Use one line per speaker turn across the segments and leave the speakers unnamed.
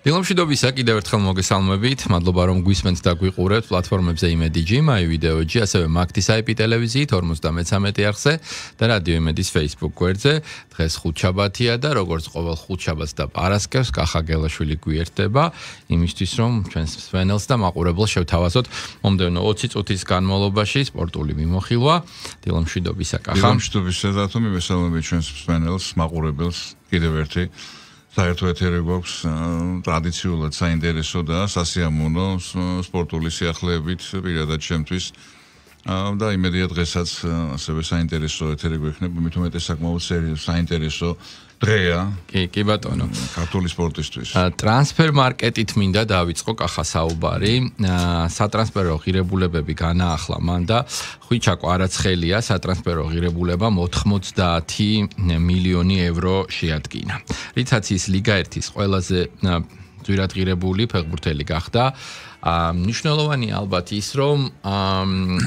დილომშვიდობისა კიდევ ერთხელ მოგესალმებით. მადლობა რომ გვისმენთ და გვიყურებთ პლატფორმებზე იმედი.gr, MyVideo.gr, ასევე მაგთის IP ტელევიზიით 53 არხზე და რადიო იმედის Facebook გვერდზე. დღეს ხუთშაბათია და როგორც ყოველ ხუთშაბათს და პარასკევს კახა გელაშვილი გვიერთდება იმისთვის რომ ჩვენს მსმენელს და მაყურებელს შევთავაზოთ მომდევნო 20 წუთის განმავლობაში სპორტული მიმოხილვა. დილომშვიდობისა კახა.
დილომშვიდობისა და თუ მივესალმებით ჩვენს მსმენელს, მაყურებელს კიდევ ერთი საერთო ეთერი გვაქვს ტრადიციულად საინტერესო და სასიამოვნო სპორტული სიახლეებით პირადად ჩემთვის და იმედია დღესაც ასევე საინტერესო ეთერი გვექნება, მით უმეტეს საკმაოდ საინტერესო დღეა.
კი ბატონო.
ქართული სპორტისთვის.
ტრანსფერ მარკეტით მინდა დავიწყო კახა საუბარი. სატრანსფერო ღირებულებები განაახლა მან და ხვიჩაკო არაცხელია სატრანსფერო ღირებულებამ 90 მილიონი ევრო შეადგინა. რითაც ის ლიგა 1-ის ყველაზე ძვირად ღირებული ფეხბურთელი გახდა. მნიშვნელოვანი ალბათ ის რომ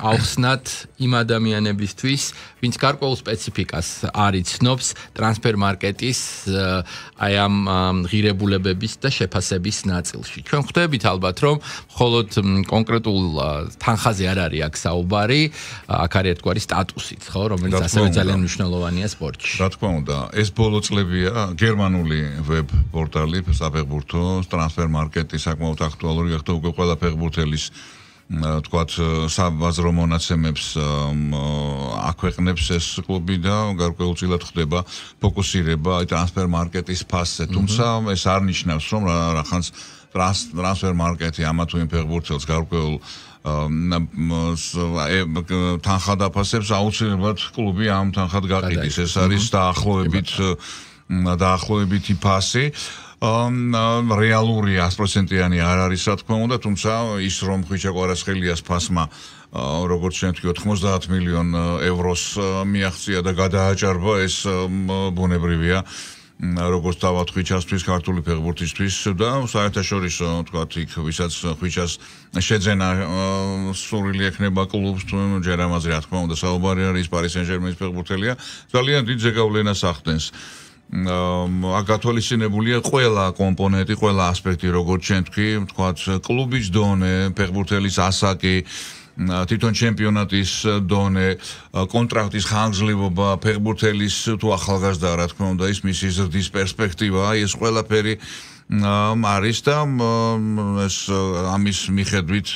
ავხსნათ იმ ადამიანებისთვის, ვინც გარკვეულ სპეციფიკას არ იცნობს ტრანსფერ მარკეტის აი ამ ღირებულებების და შეფასების ნაწილში. ჩვენ ხვდებით ალბათ რომ მხოლოდ კონკრეტულ თანხაზე არ არის აქ საუბარი, აქ არის ერთგვარი სტატუსით, ხო, რომელიც ასევე ძალიან მნიშვნელოვანია სპორტში.
რა თქმა უნდა, ეს ბოლო წლებია გერმანული ვებ პორტალი საფეხბურთო ტრანსფერ მარკეტი საკმაოდ აქტუალური გახდა უკვე ყველა ფეხბურთელის თქვათ საბაზრო მონაცემებს აქვეყნებს ეს კლუბი და გარკვეულწილად ხდება ფოკუსირება ტრანსფერ მარკეტის ფასზე. თუმცა ეს არ ნიშნავს რომ რახანს ტრანსფერ მარკეტი ამა თუ იმ ფეხბურთელს გარკვეულ თანხად აფასებს, აუცილებლად კლუბი ამ თანხად გაყიდის. ეს არის დაახლოებითი ფასი. რეალური 100%-იანი არ არის, რა თქმა უნდა, თუმცა ის რომ ხვიჩაკო არაცხელიას ფასმა როგორც ჩვენ თქვი 90 მილიონ ევროს მიაღწია და გადააჭარბა, ეს ბუნებრივია როგორც თავად ხვიჩასთვის, ქართული ფეხბურთისთვის და საერთაშორისო თქვათ იქ ვისაც ხვიჩას შეძენა სურვილი ექნება კლუბს, თუ ჯერ ამაზე რა თქმა უნდა საუბარი არის, პარი სენ-ჟერმენის ფეხბურთელია, ძალიან დიდ ზეგავლენას ახდენს. გათვალისწინებულია ყველა კომპონენტი, ყველა ასპექტი, როგორც ჩვენ თქვი, თქვათ კლუბის დონე, ფეხბურთელის ასაკი, თვითონ ჩემპიონატის დონე, კონტრაქტის ხანგრძლივობა, ფეხბურთელის თუ ახალგაზრდა, რა თქმა უნდა, ის მისი ზრდის პერსპექტივა, ეს ყველაფერი არის და ეს ამის მიხედვით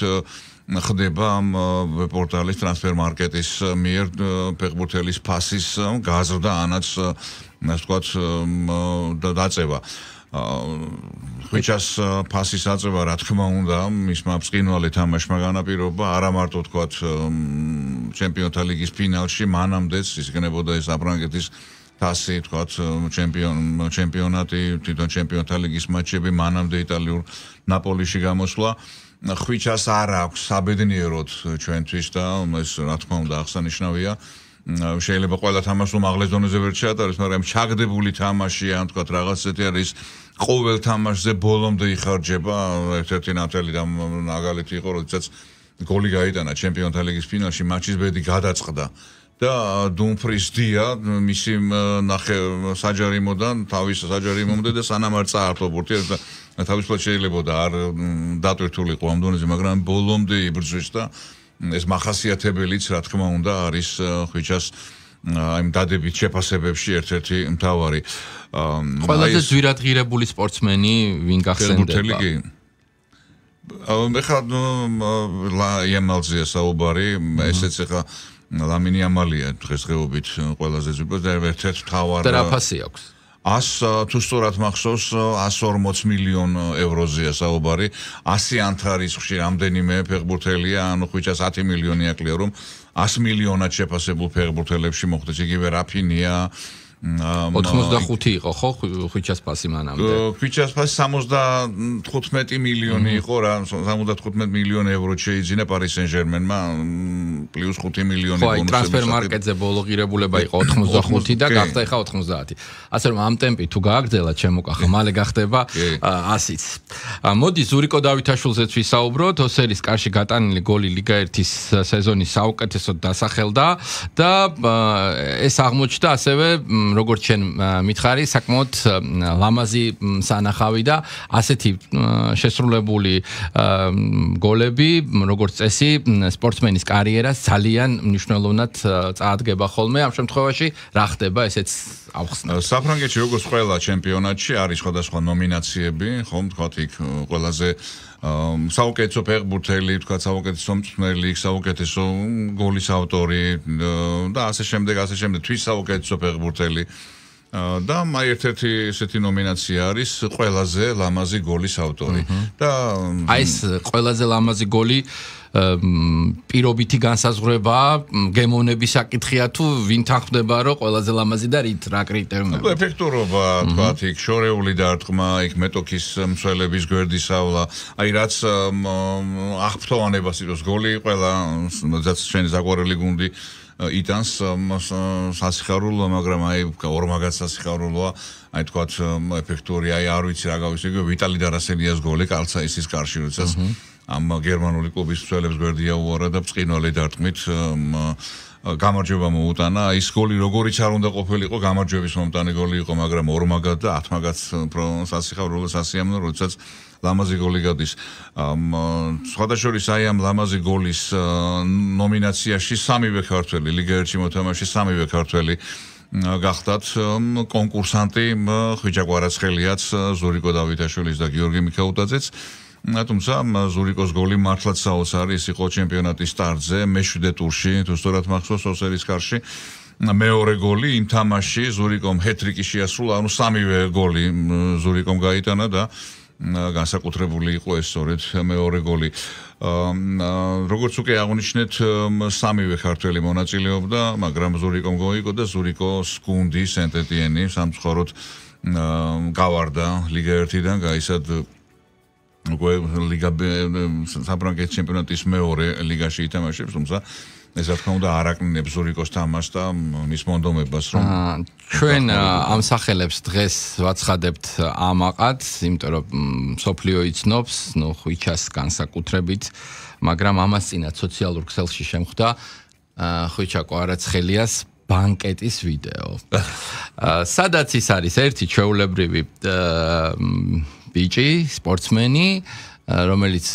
ხდება პორტალის ტრანსფერ მარკეტის მიერ ფეხბურთელის ფასის გაზრდა, ანაც ასე ვთქვათ დაწევა. ხვიჩას ფასის აწევა, რა თქმა უნდა, მისმა ბრწყინვალე თამაშმა განაპირობა, არა მარტო ვთქვათ ჩემპიონთა ლიგის ფინალში, მანამდეც ის იქნებოდა ეს აფრანგეთის თასი, ვთქვათ ჩემპიონატი, თვითონ ჩემპიონთა ლიგის მატჩები, მანამდე იტალიურ ნაპოლიში გამოსვლა. ხვიჩას არ აქვს საბედნიეროდ ჩვენთვის და ეს რა თქმა უნდა აღსანიშნავია. შეიძლება ყველა თამაში უმაღლეს დონეზე ვერ შეატარებს, მაგრამ ჩაგდებული თამაში, ან თქვათ რაღაც ესეთი არის, ყოველ თამაშზე ბოლომდე იხარჯება. ერთ-ერთი ნათელი და მაგალითი იყო, როდესაც გოლი გაიტანა ჩემპიონთა ლიგის ფინალში, მატჩის ბედი გადაწყდა და დუმფრის დია მისი საჯარიმოდან, თავის საჯარიმომდე და სანამ არ წაართვა ბურთი და თავისუფლად შეიძლება და არ დატვირთულიყო ამ დონეზე, მაგრამ ბოლომდე იბრძვის და ეს მახასიათებელიც, რა თქმა უნდა, არის ხვიჩას აი დადებით შეფასებებში ერთ-ერთი მთავარი.
ყველაზე ძვირად ღირებული სპორტსმენი ვინ გახსენდება?
ეხლა იამალზეა საუბარი, ესეც ეხლა ლამინი ამალია დღესდღეობით ყველაზე ძვირად და ერთ-ერთი მთავარი.
და რა ფასი აქვს?
100 თუ სწორად მახსოვს 140 მილიონ ევროზეა საუბარი. 100 რიცხვში რამდენიმე ფეხბურთელია, ანუ ხვიჩას 10 მილიონი აკლია რომ 100 მილიონად შეფასებულ ფეხბურთელებში მოხდეს. იგივე რაფინია
85 იყო ხო ხვიჩას ფასი მანამდე?
ხვიჩას ფასი 75 მილიონი იყო რა, 75 მილიონი ევრო შეიძინა პარი სენ-ჟერმენმა პლუს 5 მილიონი
ბონუსები. ხო, აი ტრანსფერ მარკეტზე ბოლო ღირებულება იყო 85 და გახდა ეხა 90. ასე რომ ამ ტემპი თუ გააგრძელა ჩემო კახა, მალე გახდება 100-იც. მოდი ზურიკო დავითაშვილზეც ვისაუბროთ, ოსერის კარში გატანილი გოლი ლიგა 1-ის სეზონის საუკეთესოდ დასახელდა და ეს აღმოჩნდა ასევე როგორც შენ მითხარი, საკმაოდ ლამაზი სანახავი და ასეთი შესრულებული გოლები, როგორც წესი, სპორტსმენის კარიერას ძალიან მნიშვნელოვნად წაადგება ხოლმე. ამ შემთხვევაში რა ხდება, ესეც ავხსნათ.
საფრანგეთში როგორც ყველა ჩემპიონატში არის სხვადასხვა ნომინაციები, ხომ თქვათ იქ ყველაზე საუკეთესო ფეხბურთელი, თქვათ საუკეთესო მწვრთნელი, საუკეთესო გოლის ავტორი და ასე შემდეგ, თვის საუკეთესო ფეხბურთელი. და აი ერთ-ერთი ესეთი ნომინაცია არის ყველაზე ლამაზი გოლის ავტორი. და
აი ეს ყველაზე ლამაზი გოლი პირობითი განსაზღვრება გემოვნების საკითხია თუ ვინ თანხმდება რომ ყველაზე ლამაზი და რა კრიტერიუმები?
ეფექტურობა, თქვათ იქ შორეული დარტყმა, იქ მეტოქის მცველების გვერდისავლა, აი რაც აღფრთოვანებას იწვევს გოლი, ყველა ჩვენი საყვარელი გუნდი იტანს სასიხარულო, მაგრამ აი ორმაგად სასიხარულოა, აი თქვათ ეფექტური, აი არ ვიცი რა გავიცი, ვიტალი დარასელიას გოლი კალცაისის კარში, როდესაც ამ გერმანული კლუბის მცველებს გვერდია უარა და ბრწყინვალე დარტყმით გამარჯვება მოუტანა. ის გოლი როგორიც არ უნდა ყოფილიყო, გამარჯვების მომტანი გოლი იყო, მაგრამ ორმაგად და 10-მაგად სასიხარულო სასიამოვნო, როდესაც ლამაზი გოლი გადის. სხვადასხვა აი ამ ლამაზი გოლის ნომინაციაში სამივე ქართველი, ლიგა 1-ში მოთამაშე სამივე ქართველი გახდათ კონკურსანტი, ხვიჩა კვარაცხელიაც, ზურიკო დავითაშვილიც და გიორგი მიქაუტაძეც. თუმცა ზურიკოს გოლი მართლაც საოცარი, ის იყო ჩემპიონატის სტარტზე, მე-7 ტურში, თუ სწორად მახსოვს, ოსერის კარში. მეორე გოლი იმ თამაშში ზურიკომ ჰეტრიკი შეასრულა, ანუ სამივე გოლი ზურიკომ გაიტანა და განსაკუთრებული იყო ეს სწორედ მეორე გოლი. როგორც უკვე აღნიშნეთ, სამივე ქართველი მონაწილეობდა, მაგრამ ზურიკომ მოიგო და ზურიკოს გუნდი სენტ-ეტიენი სამწუხაროდ გავარდა ლიგა 1-დან, გაისად ლიგა საფრანგეთის ჩემპიონატის მეორე ლიგაში ითამაშებს, თუმცა ეს რა თქმა უნდა არ აკნინებს ზურიკოს თამაშს და მის მონდომებას, რომ
ჩვენ ამ სახელებს დღეს ვაცხადებთ ამაყად, იმიტომ რომ სოფლიო იცნობს, ხვიჩას განსაკუთრებით, მაგრამ ამას წინათ სოციალურ ქსელში შემხვდა ხვიჩა კვარაცხელიას ბანკეტის ვიდეო. სადაც ის არის ერთი ჩვეულებრივი ბიჭი, სპორტსმენი, რომელიც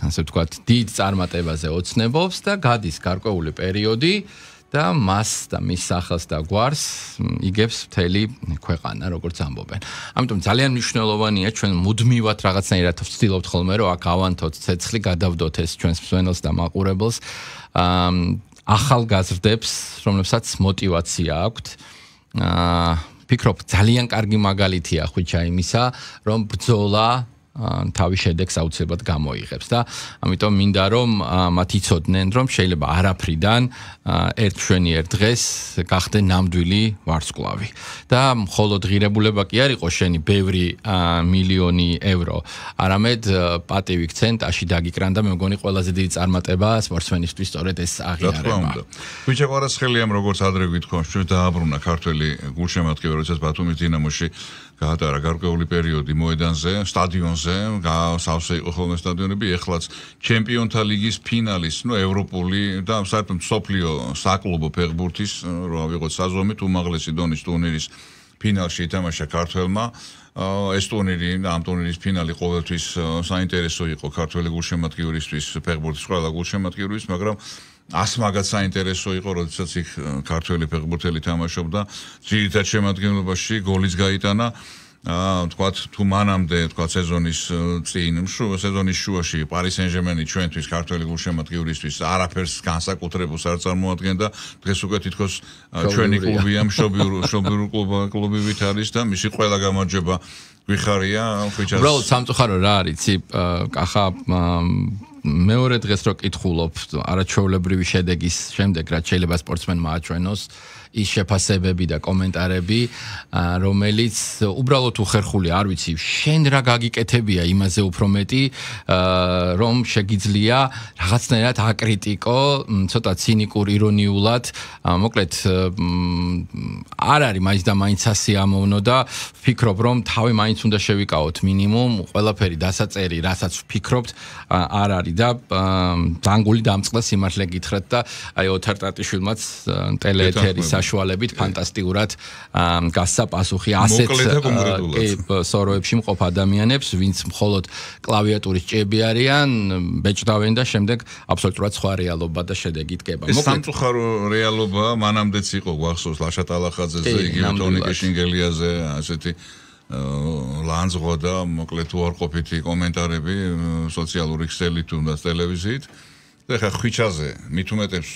ასე ვთქვათ, დიდ წარმატებაზე ოცნებობს და გადის გარკვეული პერიოდი და მას და მის სახელს და გვარს იგებს მთელი ქვეყანა, როგორც ამბობენ. ამიტომ ძალიან მნიშვნელოვანია ჩვენ მუდმივად რაღაცნაირად ვცდილობთ ხოლმე, რომ აქ ავანთოთ ცეცხლი, გადავდოთ ეს ჩვენს მსვენელს და მაყურებელს, ახალგაზრდებს, რომლებსაც мотиваცია აქვთ. ფიქრობ, ძალიან კარგი მაგალითია ხვიჩა იმისა, რომ ბრძოლა თავის შედეგს აუცილებლად გამოიღებს და ამიტომ მინდა რომ მათ იცოდნენ რომ შეიძლება არაფრიდან ერთ მშვენიერ დღეს გახდნენ ნამდვილი ვარსკვლავი და მხოლოდ ღირებულება კი არ იყოს შენი ბევრი მილიონი ევრო, არამედ პატივი ქცენტაში დაგიკრან და მე მგონი ყველაზე დიდი წარმატება სპორტსმენისთვის სწორედ ეს აღიარება.
ხვიჩა კვარაცხელიამ როგორც ადრე გვითხოვს, ჩვენ დააბრუნა ქართველი გულშემატკივარი, როდესაც ბათუმის დინამოში გაატარა გარკვეული პერიოდი მოედანზე, სტადიონზე, სავსე იყო ხოლმე სტადიონები, ეხლაც ჩემპიონთა ლიგის ფინალის, ევროპული და საერთოდ მსოფლიო საკლუბო ფეხბურთის, რო ავიღოთ საზომით, უმაღლესი დონის ტურნირის ფინალში ითამაშა ქართველმა. ეს ტურნირი და ამ ტურნირის ფინალი ყოველთვის საინტერესო იყო ქართველი გულშემატკივრისთვის, ფეხბურთის ყველა გულშემატკივრისთვის, მაგრამ ასმაგად საინტერესო იყო, როდესაც იქ ქართველი ფეხბურთელი თამაშობდა, ძირითად შემადგენლობაში გოლიც გაიტანა. თქვათ თუ მანამდე თქვათ სეზონის წინ, სეზონის შუაში პარი სენ-ჟერმენი ჩვენთვის ქართველი გულშემატკივრისთვის არაფერს განსაკუთრებულს არ წარმოადგენდა. დღეს უკვე თითქოს ჩვენი კლუბია, მშობლიურ კლუბივით არის და მისი ყველა გამარჯვება გვიხარია ხვიჩას.
უბრალოდ სამწუხარო რა არის, კახა მეორე დღეს რო კითხულობ არაჩვეულებრივი შედეგის შემდეგ, რაც შეიძლება სპორტსმენმა აჩვენოს, ის შეფასებები და კომენტარები, რომელიც უბრალოდ უხერხული, არ ვიცი, შენ რა გაგიკეთებია იმაზე უფრო მეტი, რომ შეგიძლია რაღაცნაირად აკრიტიკო, ცოტა ცინიკურ ირონიულად, მოკლედ არ არის მაინც და მაინც ასიამოვნო და ვფიქრობ, რომ თავი მაინც უნდა შევიკავოთ მინიმუმ, ყველაფერი დასაწერი, რასაც ვფიქრობთ, არ არის და ძანგული დამწყდა სიმართლე გითხრათ და აი ოთარ ტატიშვილმაც ტელეეთერის საშუალებით ფანტასტიკურად გასცა პასუხი ასეთ სოროებში მყოფ ადამიანებს, ვინც მხოლოდ კლავიატურის ჭიები არიან, ბეჭდავენ და შემდეგ აბსოლუტურად სხვა რეალობა და შედეგი დგება.
ეს სამწუხარო რეალობა მანამდეც იყო გვახსოვს ლაშა ტალახაძეზე, იგივე ტონი კეშინგელიაზე, ასეთი ლანძღვა და მოკლედ უარყოფითი კომენტარები სოციალური ქსელით თუნდაც ტელევიზიით. და ხა ხვიჩაზე მით უმეტებს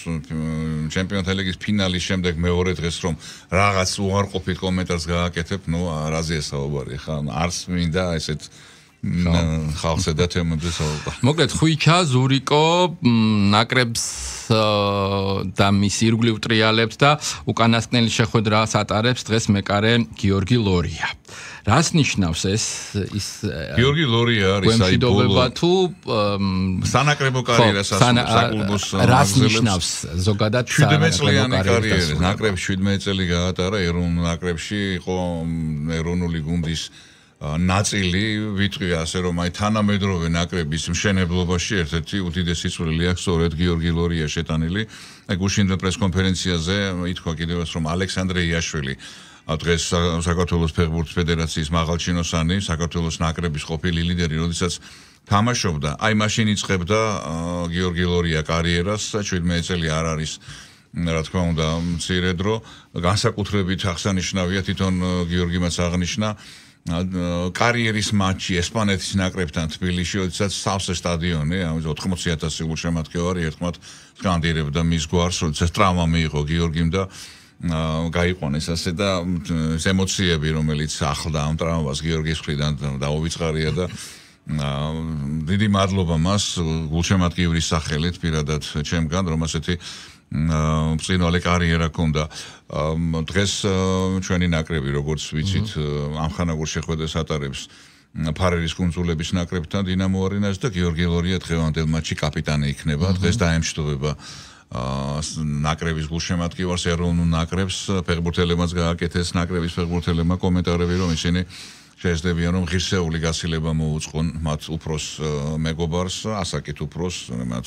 ჩემპიონთა ლიგის ფინალის შემდეგ მეორე დღეს რომ რაღაც უარყოფით კომენტარს გააკეთებ, ნუ რაზეა საუბარი, ხა არც მინდა ესეთ ხალხზე და თემებზე საუბარი.
მოკლედ ხვიჩა ზურიკო ნაკრებს და მის ირგვლივ ტრიალებთ და უკანასკნელი შეხვედრას ატარებს დღეს მეკარე გიორგი ლორია. რას ნიშნავს ეს ის
გიორგი ლორია არის აი ბოლო
თუ
სანაკრებო კარიერას საკლუბოს
რას ნიშნავს ზოგადად
17 წლიანი კარიერა ნაკრებს 17 წელი გაატარა ეროვნულ ნაკრებში იყო ეროვნული გუნდის ნაწილი ვიტყვი ასე რომ აი თანამედროვე ნაკრების მშენებლობაში ერთ-ერთი უდიდესი წვლილი აქვს სწორედ გიორგი ლორია შეტანილი აი გუშინდელ პრესკონფერენციაზე ითქვა კიდევაც რომ ალექსანდრე იაშვილი დღეს საქართველოს ფეხბურთის ფედერაციის მაღალჩინოსანი, საქართველოს ნაკრების ყოფილი ლიდერი, როდესაც თამაშობდა, აი მაშინ იწყებდა გიორგი ლორია კარიერას, 17 წელი არ არის, რა თქმა უნდა, მცირე დრო, განსაკუთრებით აღსანიშნავია თვითონ გიორგიმაც აღნიშნა კარიერის მატჩი ესპანეთის ნაკრებთან თბილისში, როდესაც სავსე სტადიონი, ამის 80,000 გულშემატკივარი ერთხმად სკანდირებდა მის გვარს, როდესაც ტრავმა მიიღო გიორგიმ და გაიყვანეს ასე და ემოციები რომელიც ახლდა ამ ტრავმას გიორგის მხრიდან დაუვიწყარია და დიდი მადლობა მას გულშემატკივრის სახელით პირადად ჩემგან რომ ასეთი ბრწყინვალე კარიერა ჰქონდა დღეს ჩვენი ნაკრები როგორც ვიცით ამხანაგურ შეხვედრას ატარებს ფარერის კუნძულების ნაკრებთან დინამო არენას და გიორგი ლორია დღევანდელ მატჩში კაპიტანი იქნება დღეს დაემშვიდობა ნაკრების გულშემატკივარს ეროვნულ ნაკრებს ფეხბურთელებმაც გააკეთეს ნაკრების ფეხბურთელებმა კომენტარები რომ ისინი შეეძლებიან რომ ღირსეული გასილება მოუწყონ მათ უფროს მეგობარს ასაკით უფროს მათ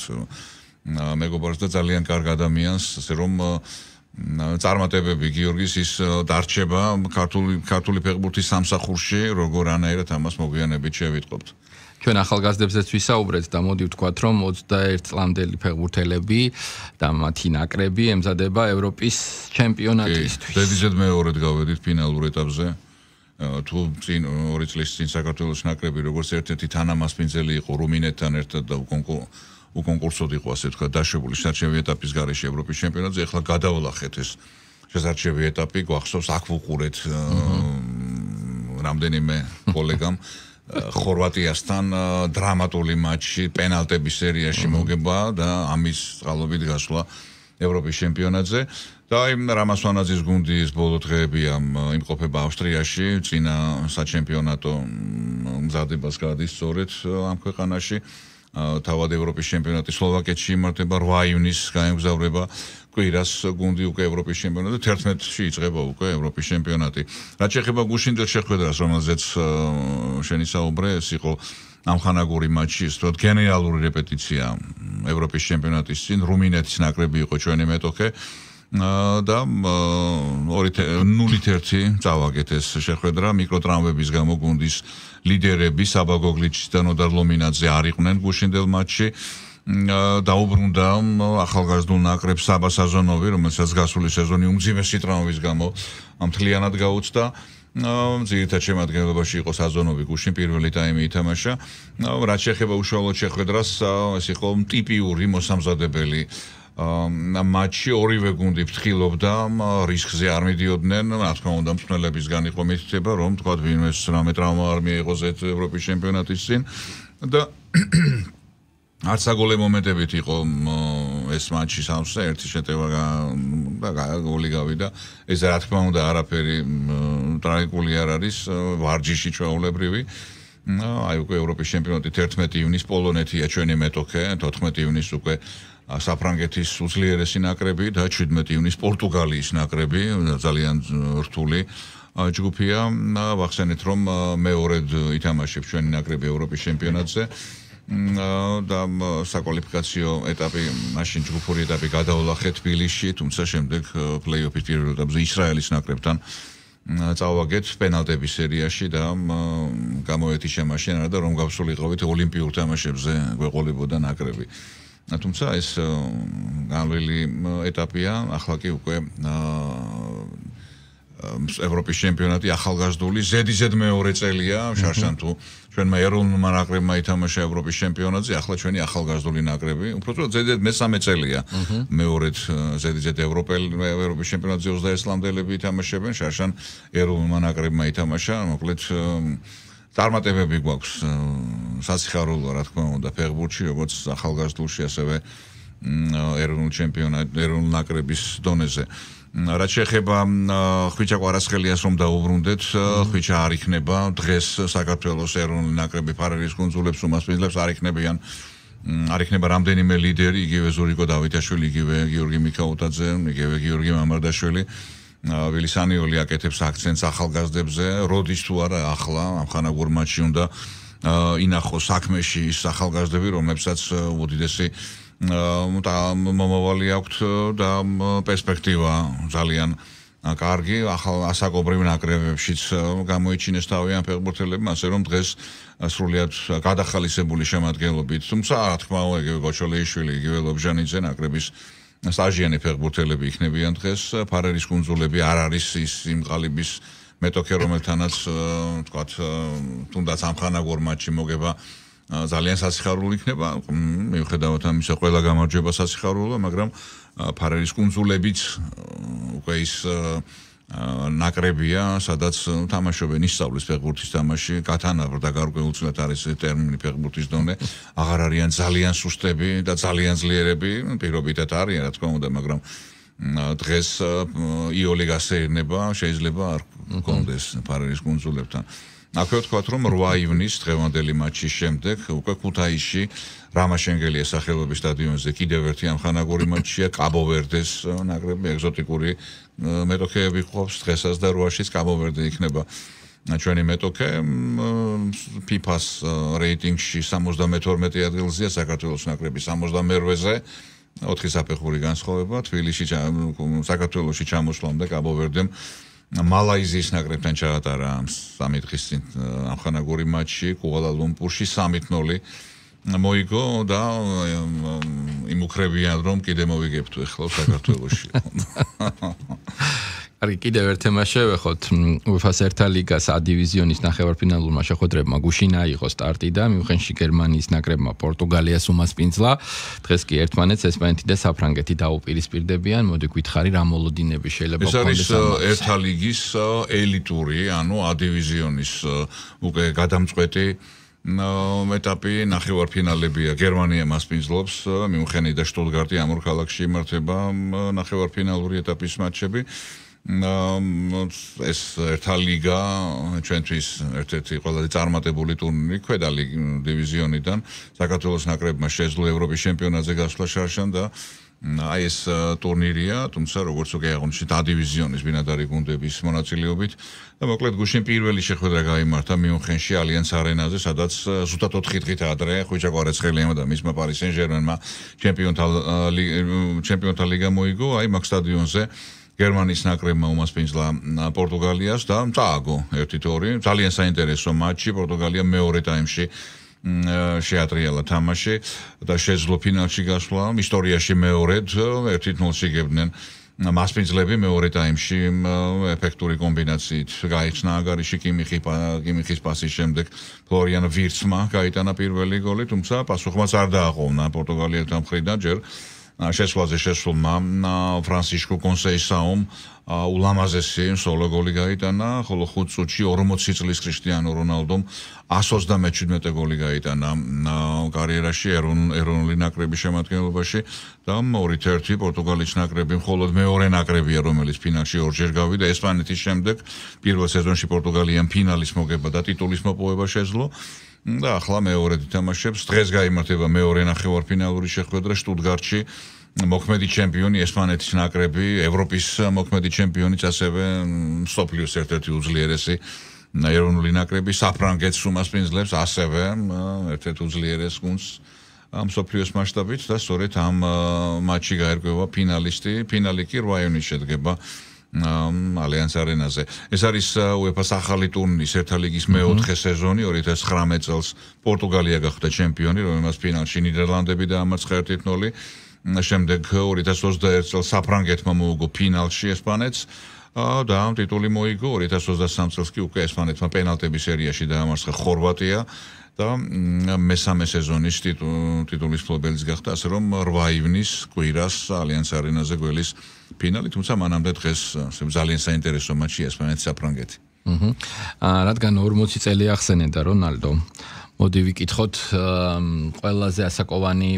მეგობარს და ძალიან კარგ ადამიანს ასე რომ წარმატებები გიორგის ის დარჩება ქართული ფეხბურთის სამსახურში როგორ ანაირად ამას მოგვიანებით შევიტყობთ
ჩვენ ახალგაზრდებზეც ვისაუბრეთ და მოდი ვთქვათ რომ 21 წლამდელი ფეხბურთელები და მათი ნაკრები ემზადება ევროპის ჩემპიონატისთვის.
დედიზედ მეორედ გავედით ფინალურ ეტაპზე. თუ წინ 2 წლის წინ საქართველოს ნაკრები როგორც ერთ-ერთი თანამასპინძელი იყო რუმინეთთან ერთად და უკონკურსოდ იყო ასე ვთქვათ დაშვებული სარჩევი ეტაპის გარეშე ევროპის ჩემპიონატზე. ახლა გადავლახეთ ეს შესარჩევი ეტაპი, გვახსოვს აქ ვუყურეთ რამდენიმე კოლეგამ ხორვატიასთან დრამატული მატჩი პენალტების სერიაში მოგება და ამის წყალობით გასვლა ევროპის ჩემპიონატზე და აი რამასვანაძის გუნდის ბოლო დღეები იმყოფება ავსტრიაში წინა საჩემპიონატო მზადებას გადის სწორედ ამ ქვეყანაში თავად ევროპის ჩემპიონატი სლოვაკეთში იმართება 8 ივნისს გაემგზავრება კვირას გუნდი უკვე ევროპის ჩემპიონატზე 11-ში იწყება უკვე ევროპის ჩემპიონატი. რაც შეეხება გუშინდელ შეხვედრას, რომელზეც შენი საუბრე, ეს იყო ამხანაგური მატჩი, ის თქო გენერალური რეპეტიცია ევროპის ჩემპიონატის წინ, რუმინეთის ნაკრები იყო ჩვენი მეტოქე და 0-1 წავაგეთ ეს შეხვედრა მიკროტრამვების გამო გუნდის ლიდერები საბა გოგლიჩის და ნოდარ ლომინაძე არ იყვნენ გუშინდელ მატჩში დაუბრუნდა ახალგაზრდულ ნაკრებს საბა საზონოვი, რომელსაც გასული სეზონი უმძიმესი ტრამვის გამო მთლიანად გაუწდა. ძირითად შემადგენლობაში იყო საზონოვი გუშინ პირველი ტაიმი ითამაშა. რაც შეეხება უშუალოდ შეხვედრას, ეს იყო ტიპიური მოსამზადებელი მატჩი ორივე გუნდი ფრთხილობდა, რისკზე არ მიდიოდნენ, რა თქმა უნდა მწვრთნელებისგან იყო მითითება, რომ თქვა ვინმეს რამე ტრავმა არ მიიღოს ევროპის ჩემპიონატის წინ და არც საგოლე მომენტებით იყო ეს მატჩი სამსე ერთი შეტევა და გოლი გავიდა. ეს რა თქმა უნდა არაფერი ტრაგიკული არ არის, ვარჯიში ჩვეულებრივი. აი უკვე ევროპის ჩემპიონატი 11 ივნის პოლონეთია ჩვენი მეტოქე, 14 ივნის უკვე საფრანგეთის უძლიერესი ნაკრები და 17 ივნის პორტუგალიის ნაკრები, ძალიან რთული ჯგუფია. ვახსენეთ რომ მეორედ ითამაშებს ჩვენი ნაკრები ევროპის ჩემპიონატზე. და საკვალიფიკაციო ეტაპი, მაშინ ჯგუფური ეტაპი გადავლახეთ თბილისში, თუმცა შემდეგ პლეი-ოფის პირველ ეტაპზე ისრაელის ნაკრებთან წავაგეთ პენალტების სერიაში და გამოეთიშა მაშინ არა და რომ გავსულიყავით ოლიმპიურ თამაშებზე გვეყოლებოდა ნაკრები. თუმცა ეს განვლილი ეტაპია, ახლა კი უკვე ევროპის ჩემპიონატი ახალგაზრდული ზედიზედ მეორე წელია, შარშან თუ ჩვენმა ეროვნულმა ნაკრებმა ითამაშა ევროპის ჩემპიონატზე, ახლა ჩვენი ახალგაზრდული ნაკრები, უბრალოდ ზედიზედ მესამე წელია. მეორედ ზედიზედ ევროპის ჩემპიონატზე 21 ლამდელები ითამაშებენ, შარშან ეროვნულმა ნაკრებმა ითამაშა, მოკლედ წარმატებები გვაქვს საციხარულო, რა თქმა უნდა, ფეხბურთში, როგორც ახალგაზრდულში, ასევე ეროვნულ ნაკრების დონეზე. რაც შეეხება ხვიჩა კვარაცხელიას რომ დაუბრუნდეთ, ხვიჩა არ იქნება დღეს საქართველოს ეროვნული ნაკრები ფარერის კუნძულებს უმასპინძლებს არ იქნება რამდენიმე ლიდერი, იგივე ზურიკო დავითაშვილი, იგივე გიორგი მიქაუტაძე, იგივე გიორგი მამარდაშვილი. ვილისანიოლი აკეთებს აქცენტს ახალგაზრდებზე, როდის თუ არა ახლა ამხანაგურ მატჩში უნდა ინახოს საქმეში ის ახალგაზრდები, რომლებსაც უდიდესი მომავალი აქვთ და პერსპექტივა ძალიან კარგი, ახალ ასაკობრივ ნაკრებებშიც გამოიჩინეს თავი ამ ფეხბურთელებმა, ასე რომ დღეს სრულიად გადახალისებული შემადგენლობით, თუმცა რა თქმა უნდა, იგივე გოჩოლეიშვილი, იგივე ლობჟანიძე ნაკრების სტაჟიანი ფეხბურთელები იქნებიან დღეს, ფარერის კუნძულები არ არის ის იმ ყალიბის მეტოქე, რომელთანაც თქვათ, თუნდაც ამხანაგურ მატჩში მოგება ძალიან საციხარული იქნება, მიუხედავად ამისა, ყველა გამარჯვება საციხარულოა, მაგრამ ფარერის კუნძულებიც უკვე ის ნაკრებია, სადაც თამაშობენ, ისწავლის ფეხბურთის თამაში, გათანაბრდა გარკვეულწილად არის ტერმინი ფეხბურთის დონე, აღარ არიან ძალიან სუსტები და ძალიან ძლიერები, პირობითად არიან, რა თქმა უნდა, მაგრამ დღეს იოლი გასეირნება, შეიძლება არ გქონდეს ფარერის კუნძულებთან. აქვე ვთქვათ, რომ 8 ივნის დღევანდელი მატჩის შემდეგ უკვე ქუთაისში რამაშენგელიას სახელობის სტადიონზე კიდევ ერთი ამხანაგური მატჩია, კაბო-ვერდეს ნაკრები, ეგზოტიკური მეტოქეები ყოფს დღესაც და 8-შიც კაბო-ვერდე იქნება ჩვენი მეტოქე. FIFA-ს რეიტინგში 72 ადგილზეა, საქართველოს ნაკრები 72-ზე, 4 საფეხური განსხვავება, თბილისში საქართველოში ჩამოსვლამდე კაბო-ვერდემ მალაიზიის ნაკრებთან ჩაატარა 3 დღის წინ ამხანაგური მატჩი კუალა-ლუმპურში 3-0 მოიგო და იმუქრებიან რომ კიდე მოვიგებთ ახლა საქართველოში.
Კარგი, კიდევ ერთ თემას შევეხოთ. UEFA-ს ერთა ლიგას A დივიზიონის ნახევარფინალურმა შეხვედრებმა გუშინ აიღო სტარტი და მიუხედავად გერმანიის ნაკრებმა პორტუგალიას უმასპინძლა, დღეს კი ერთმანეთს ესპანეთი და საფრანგეთი დაუპირისპირდებიან. მოდი გითხარი, რა მოლოდინები შეიძლება
გქონდეს? ეს არის ერთა ლიგის ელიტური, ანუ A დივიზიონის უკვე გადამწყვეტი ეტაპი, ნახევარფინალებია. გერმანია მასპინძლობს, მიუნხენი და შტუტგარტი ამ ორ ქალაქში იმართება ნახევარფინალური ეტაპის მატჩები. ეს ერთა ლიგა ჩვენთვის ერთ-ერთი ყველაზე წარმატებული ტურნირი ქვედა დივიზიონიდან. საქართველოს ნაკრებმა შეძლო ევროპის ჩემპიონატზე გასვლა შარშან და აი ეს ტურნირია, თუმცა როგორც უკვე აღნიშნეთ, A დივიზიონის ბინადარი გუნდების მონაწილეობით და მოკლედ გუშინ პირველი შეხვედრა გაიმართა მიუნხენში ალიანს არენაზე, სადაც ზუსტად 4 დღით ადრე ხვიჩა კვარაცხელიამ და მისმა პარი სენ-ჟერმენმა ჩემპიონთა ლიგა მოიგო, აი მაგ სტადიონზე გერმანიის ნაკრებმა უმასპინძლა პორტუგალიას და წააგო 1-2. ძალიან საინტერესო მატჩი, პორტუგალია მეორე ტაიმში შეატრიალა თამაში და შეძლო ფინალში გასვლა. ისტორიაში მეორედ 1-0 იგებდნენ მასპინძლები მეორე ტაიმში ეფექტური კომბინაციით გაიჩნა აგარიში კიმიხის პასის შემდეგ ფლორიან ვირცმა გაიტანა პირველი გოლი, თუმცა პასუხმაც არ დააყოვნა პორტუგალიელთა მხრიდან ჯერ შესვლაზე შესულმა ფრანსიშკო კონსეისაუმ ულამაზესი სოლო გოლი გაიტანა, ხოლო 5 წუთში 40 წლის ქრისტიანო რონალდომ 137 გოლი გაიტანა კარიერაში ეროვნული ნაკრების შემადგენლობაში და 2-1 პორტუგალიის ნაკრები მხოლოდ მეორე ნაკრებია, რომელიც ფინალში ორჯერ გავიდა. ესპანეთის შემდეგ პირველ სეზონში პორტუგალიამ ფინალის მოგება და ტიტულის მოპოვება შეძლო. და ახლა მეორედ ითამაშებს. დღეს გაიმართება მეორე ნახევარფინალური შეხვედრა შტუტგარტში. მოქმედი ჩემპიონი ესპანეთის ნაკრები, ევროპის მოქმედი ჩემპიონიც, ასევე მსოფლიოს ერთ-ერთი უძლიერესი ეროვნული ნაკრები საფრანგეთს უმასპინძლებს, ასევე ერთ-ერთ უძლიერეს გუნდს მსოფლიოს მასშტაბით და სწორედ ამ მატჩში გაერკვევა ფინალისტი. ფინალი კი 8 ივნისს შედგება ალიანს არენაზე. ეს არის UEFA-ს ახალი ტურნირის ერთა ლიგის მეოთხე სეზონი. 2019 წელს პორტუგალია გახდა ჩემპიონი, რომელმაც ფინალში ნიდერლანდები დაამარცხა 1-0. შემდეგ 2021 წელს საფრანგეთმა მოუგო ფინალში ესპანეთს და ტიტული მოიგო. 2023 წელს კი უკვე ესპანეთმა პენალტების სერიაში დაამარცხა ხორვატია და მესამე სეზონის ტიტულის მფლობელიც გახდა, ასე რომ 8 ივნისს კვირას ალიანს არენაზე გველის ფინალი, თუმცა მანამდე დღეს ძალიან საინტერესო მატჩია ესპანეთ-საფრანგეთი.
რადგან 40 წელი ახსენებდა რონალდო, მოდი ვიკითხოთ ყველაზე ასაკოვანი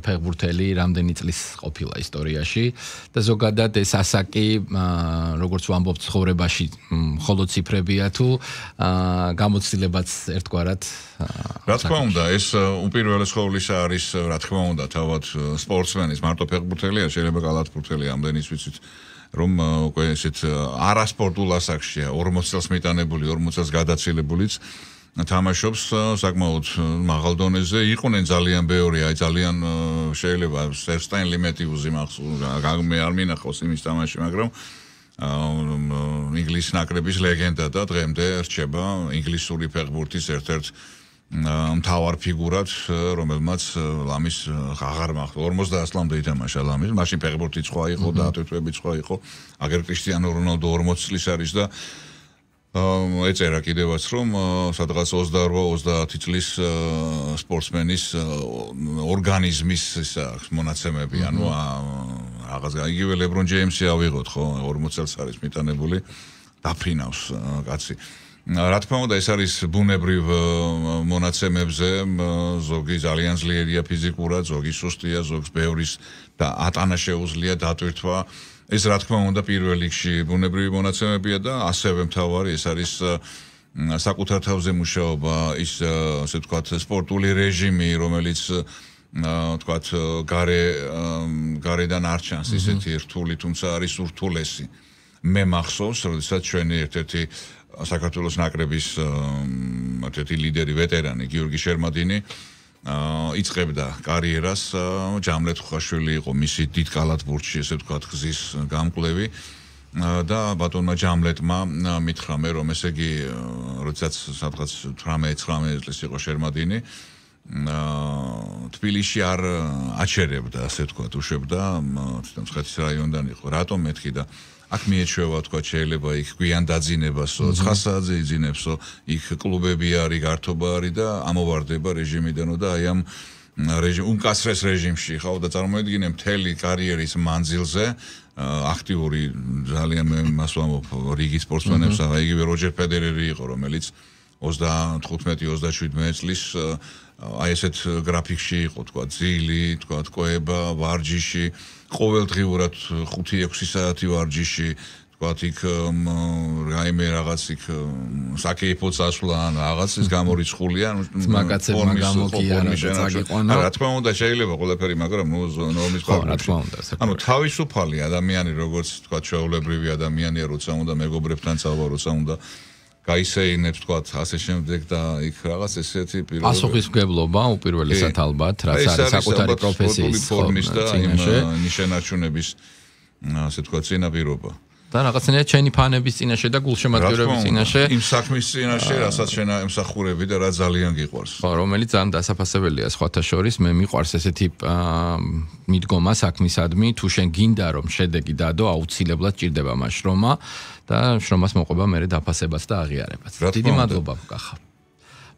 ფეხბურთელი რამდენი წლის ყოფილა ისტორიაში და ზოგადად ეს ასაკი როგორც ვამბობთ ცხოვრებაში მხოლოდ ციფრებია თუ გამოცდილებაც ერთგვარად
რა თქმა უნდა ეს უპირველეს ყოვლისა არის რა თქმა უნდა თავად სპორტსმენის მარტო ფეხბურთელია შეიძლება კალათბურთელი ამდენიც ვიცით რომ უკვე ესეთ არასპორტულ ასაკშია 40 წელს მიტანებული 40 წელს გადაცილებულიც თამაშობს საკმაოდ მაღალ დონეზე იყვნენ ძალიან ბევრი აი ძალიან შეიძლება სერსტაინლი მეტიუზი მახსოვს მე არ მინახავს იმის თამაში მაგრამ ინგლისის ნაკრების ლეგენდა და დღემდე რჩება ინგლისური ფეხბურთის ერთ-ერთ მთავარ ფიგურად რომელმაც ლამის აღარ მახსოვს 50 წლამდე ითამაშა ლამის მაშინ ფეხბურთი სხვა იყო და ატვირთვები სხვა იყო აგერ კრისტიანო რონალდო 40 წლის არის და ეწერა კიდევაც რომ სადღაც 28-30 წლის სპორტსმენის ორგანიზმის მონაცემები ანუ რაღაც იგივე ლებრონ ჯეიმსი ავიღოთ ხო 40 წელს არის მიტანებული დაფრინავს კაცი რა თქმა უნდა ეს არის ბუნებრივ მონაცემებზე ზოგი ძალიან ძლიერია ფიზიკურად ზოგი სუსტია ზოგს ბევრის და ატანა შეუძლია დატვირთვა ეს რა თქმა უნდა პირველ რიგში ბუნებრივი მონაცემებია და ასევე მთავარი ეს არის საკუთარ თავზე მუშაობა ის ასე ვთქვათ სპორტული რეჟიმი რომელიც ვთქვათ გარედან არ ჩანს ისეთი რთული თუმცა არის ურთულესი მე მახსოვს როდესაც ჩვენი ერთ-ერთი საქართველოს ნაკრების ერთ-ერთი ლიდერი ვეტერანი გიორგი შერმადინი იწყებდა კარიერას ჯამლეთ ხუხაშვილი იყო მისი დიდ კალათბურთში ესე ვთქვათ გზის გამკვლევი და ბატონმა ჯამლეტმა მითხრა მე რომ ესე იგი როდესაც სადღაც 18-19 წლის იყო შერმადინი თბილისში არ აჩერებდა ასე ვთქვათ უშვებდა მცხეთის რაიონიდან იყო რატომ მეთქი და აქ მიეჩვევა თქვა შეიძლება იქ გვიან დაძინებასო 9 საათზე იძინებსო იქ კლუბები არის გართობა არის და ამოვარდება რეჟიმიდანო და აი ამ უმკაცრეს რეჟიმში ხავ და წარმოედგინე მთელი კარიერის მანძილზე აქტიური ძალიან მე მას ვამბობ რიგი სპორტსმენებს აღა იგივე როჯერ ფედერერი იყო რომელიც 35-37 წლის აი ესეთ გრაფიკში იყო თქვა ძილი თქვა კვება ვარჯიში ყოველდღიურად 5-6 საათი ვარჯიში თქვათ იქ რაიმე რაღაც იქ საკეიფო წასვლა ან რაღაცის გამორიცხულია
მაგაცებმა გამოგიარა და წაგიყვანა
რა თქმა უნდა შეიძლება ყველაფერი მაგრამ ნორმის ფარგლებში ანუ თავისუფალი ადამიანი როგორც თქვათ ჩვეულებრივი ადამიანია როცა უნდა მეგობრებთან წავა როცა უნდა გაისეინებს თქვათ ასე შემდეგ და იქ რაღაც ესეთი პირველი
პასუხისმგებლობა უპირველესად ალბათ რაც არის საკუთარი პროფესიის
ფორმის და იმ ნიშანარჩუნების ასე თქვათ წინაპირობა
და რაღაცნაირად ჩენი ფანების წინაშე და გულშემატკივრების წინაშე
იმ საქმის წინაშე რასაც შენ ემსახურები და რა ძალიან გიყვარს
ხო რომელიც ძალიან დასაფასებელია სხვათა შორის მე მიყვარს ესეთი მიდგომა საქმისადმი თუ შენ გინდა რომ შედეგი დადო აუცილებლად ჭირდება მას შრომა და შრომას მოყვება მერე დაფასებაც და აღიარებაც დიდი მადლობა გახავ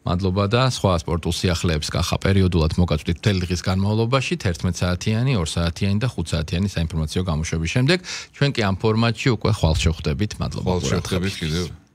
მადლობა და სხვა სპორტულ სიახლეებს კახა პერიოდულად მოგაწვდით მთელი დღის განმავლობაში 11 საათიანი, 2 საათიანი და 5 საათიანი საინფორმაციო გამოშვების შემდეგ ჩვენ კი ამ ფორმატში უკვე ხვალ შევხვდებით. მადლობა.
ხვალ შევხვდებით კიდევ.